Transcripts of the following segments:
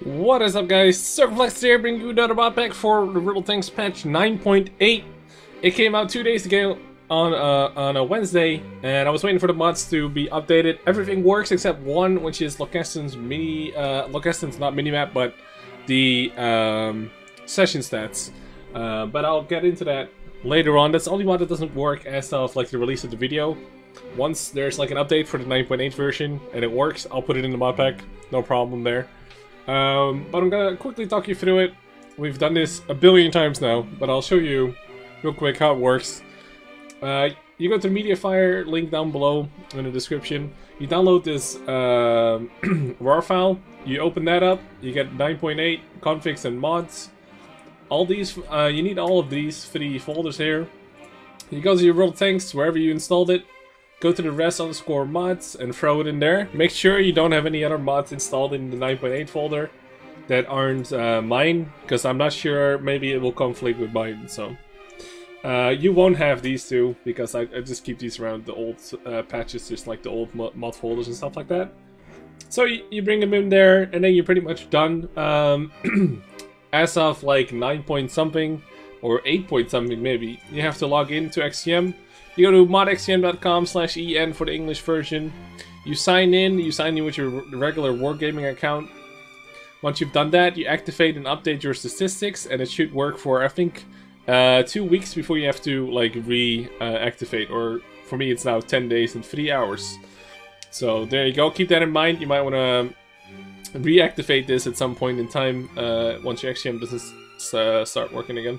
What is up, guys? Circonflexes here, bringing you another modpack for the Riddle Tanks patch 9.8. It came out 2 days ago on a Wednesday, and I was waiting for the mods to be updated. Everything works except one, which is Locaston's Locaston's not minimap, but the session stats. But I'll get into that later on. That's the only mod that doesn't work as of like the release of the video. Once there's like an update for the 9.8 version and it works, I'll put it in the modpack. No problem there. But I'm gonna quickly talk you through it. We've done this a billion times now, but I'll show you real quick how it works. You go to the Mediafire link down below in the description. You download this RAR file. You open that up. You get 9.8 configs and mods. All these, you need all of these 3 folders here. You go to your Riddle Tanks wherever you installed it. Go to the res_mods and throw it in there. Make sure you don't have any other mods installed in the 9.8 folder that aren't mine, because I'm not sure, maybe it will conflict with mine. So you won't have these two, because I just keep these around the old patches, just like the old mod folders and stuff like that. So you bring them in there, and then you're pretty much done. As of like 9 point something, or 8 point something maybe, you have to log into XCM. You go to modxcm.com/en for the English version. You sign in with your regular wargaming account. Once you've done that, you activate and update your statistics, and it should work for, I think, 2 weeks before you have to like reactivate, or for me it's now 10 days and 3 hours. So there you go, keep that in mind. You might want to reactivate this at some point in time once your XCM doesn't start working again,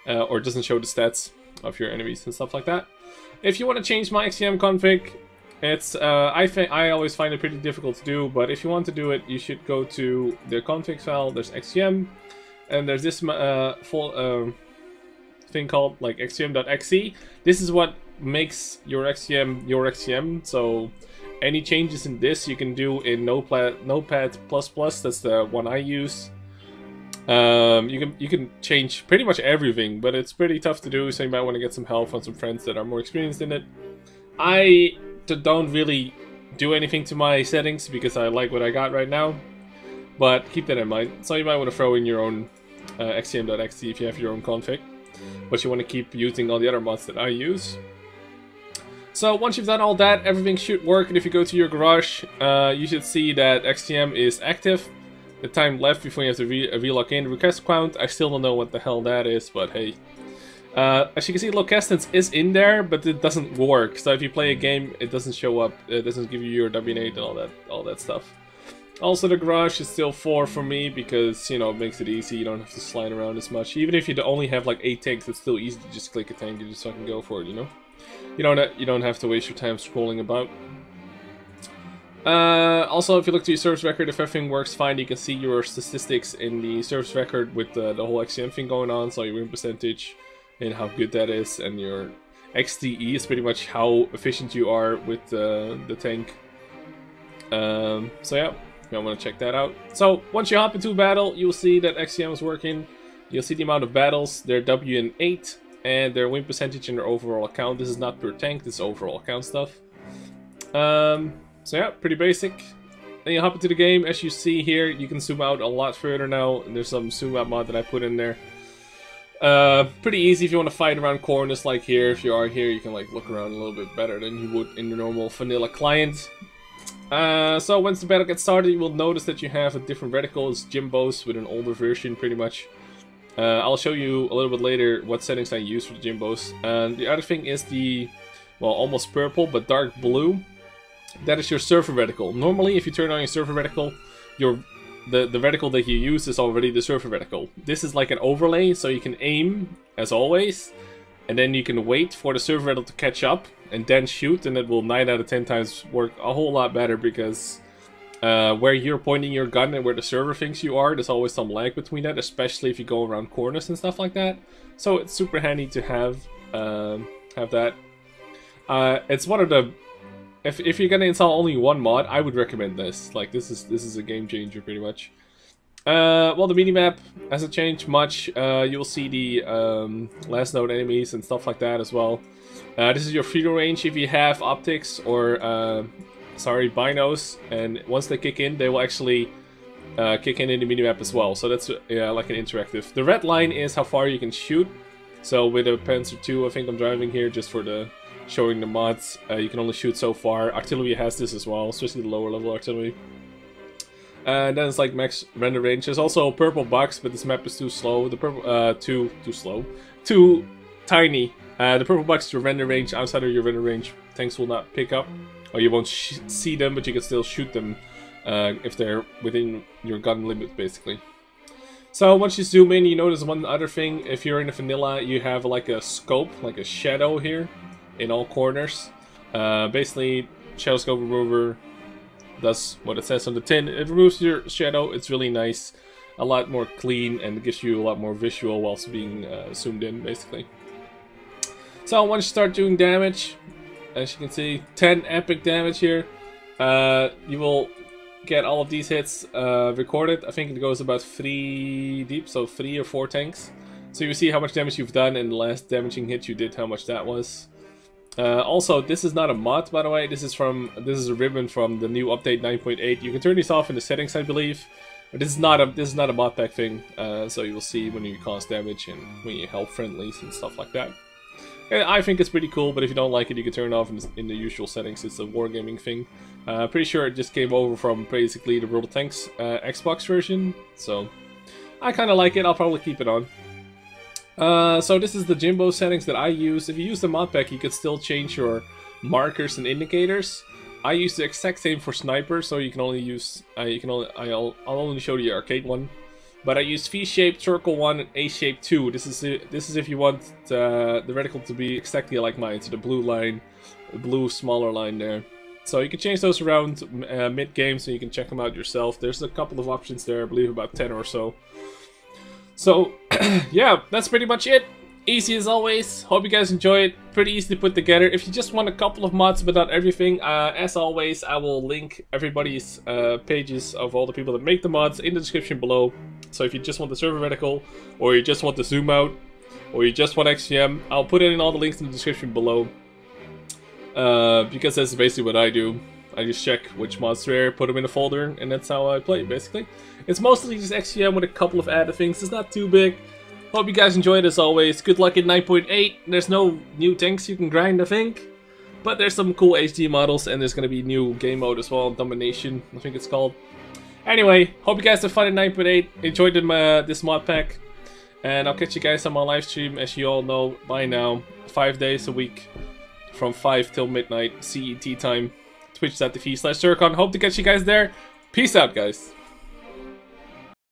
or doesn't show the stats of your enemies and stuff like that. If you want to change my XCM config, it's I always find it pretty difficult to do, but if you want to do it, you should go to the config file. There's XCM, and there's this full thing called like xcm.exe. This is what makes your XCM your XCM. So any changes in this you can do in Notepad++. That's the one I use. You can change pretty much everything, but it's pretty tough to do, so you might want to get some help from some friends that are more experienced in it. I don't really do anything to my settings because I like what I got right now, but keep that in mind. So you might want to throw in your own xcm.exe if you have your own config, but you want to keep using all the other mods that I use. So once you've done all that, everything should work, and if you go to your garage, you should see that XCM is active. The time left before you have to relog in. Request count, I still don't know what the hell that is, but hey. As you can see, Locaston's is in there, but it doesn't work. So if you play a game, it doesn't show up. It doesn't give you your W8 and all that stuff. Also, the garage is still 4 for me because, you know, it makes it easy. You don't have to slide around as much. Even if you only have like 8 tanks, it's still easy to just click a tank and just fucking go for it, you know? You don't have to waste your time scrolling about. Also, if you look to your service record, if everything works fine, you can see your statistics in the service record with the whole XCM thing going on, so your win percentage and how good that is, and your XTE is pretty much how efficient you are with the tank. So yeah, you want to check that out. So once you hop into a battle, you'll see that XCM is working. You'll see the amount of battles, their W and 8, and their win percentage and their overall account. This is not per tank, this is overall account stuff. So yeah, pretty basic. Then you hop into the game. As you see here, you can zoom out a lot further now, and there's some zoom out mod that I put in there. Pretty easy if you want to fight around corners like here. If you are here, you can like look around a little bit better than you would in your normal vanilla client. So once the battle gets started, you will notice that you have a different reticle. It's Jimbos with an older version, pretty much. I'll show you a little bit later what settings I use for the Jimbos. And the other thing is the, well, almost purple, but dark blue. That is your server reticle. Normally, if you turn on your server reticle, the reticle that you use is already the server reticle. This is like an overlay, so you can aim, as always, and then you can wait for the server reticle to catch up, and then shoot, and it will 9 out of 10 times work a whole lot better, because where you're pointing your gun and where the server thinks you are, there's always some lag between that, especially if you go around corners and stuff like that. So it's super handy to have that. It's one of the... If you're gonna install only one mod, I would recommend this. Like this is a game changer pretty much. Well, the minimap hasn't changed much. You'll see the last node enemies and stuff like that as well. This is your freedom range if you have optics or sorry, binos, and once they kick in, they will actually kick in the minimap as well. So that's like an interactive. The red line is how far you can shoot. So with a Panzer II, I think I'm driving here just for the showing the mods. You can only shoot so far. Artillery has this as well, especially the lower level artillery. And then it's like max render range. There's also a purple box, but this map is too slow. The purple, too slow, too tiny. The purple box is your render range. Outside of your render range, tanks will not pick up, or you won't see them, but you can still shoot them if they're within your gun limit, basically. So once you zoom in, you notice one other thing. If you're in a vanilla, you have like a scope, like a shadow here, in all corners. Basically, shadow scope remover does what it says on the tin. It removes your shadow. It's really nice, a lot more clean, and gives you a lot more visual whilst being zoomed in, basically. So once you start doing damage, as you can see, 10 epic damage here. You will get all of these hits recorded. I think it goes about 3 deep, so 3 or 4 tanks. So you see how much damage you've done, and the last damaging hit you did, how much that was. Also, this is not a mod, by the way. This is a ribbon from the new update 9.8. You can turn these off in the settings, I believe. But this is not a mod pack thing. So you will see when you cause damage and when you help friendlies and stuff like that. And I think it's pretty cool, but if you don't like it, you can turn it off in the usual settings. It's a wargaming thing. Pretty sure it just came over from basically the World of Tanks Xbox version. So I kind of like it. I'll probably keep it on. So this is the Jimbo settings that I use. If you use the mod pack, you can still change your markers and indicators. I use the exact same for sniper, so you can only use I'll only show the arcade one. But I use V-shaped, circle 1, and A-shaped 2. This is if you want the reticle to be exactly like mine, so the blue line, the blue smaller line there. So you can change those around mid-game, so you can check them out yourself. There's a couple of options there, I believe about 10 or so. So, yeah, that's pretty much it. Easy as always. Hope you guys enjoy it. Pretty easy to put together. If you just want a couple of mods but not everything, as always, I will link everybody's pages of all the people that make the mods in the description below. So if you just want the server reticle, or you just want the zoom out, or you just want XGM, I'll put it in all the links in the description below. Because that's basically what I do. I just check which mods are there, put them in a folder, and that's how I play, basically. It's mostly just XGM with a couple of added things. It's not too big. Hope you guys enjoyed as always. Good luck in 9.8. There's no new tanks you can grind, I think. But there's some cool HD models, and there's going to be new game mode as well. Domination, I think it's called. Anyway, hope you guys have fun in 9.8. Enjoyed this mod pack. And I'll catch you guys on my live stream. As you all know by now, 5 days a week. From 5 till midnight CET time. Twitch.tv/Circon. Hope to catch you guys there. Peace out, guys.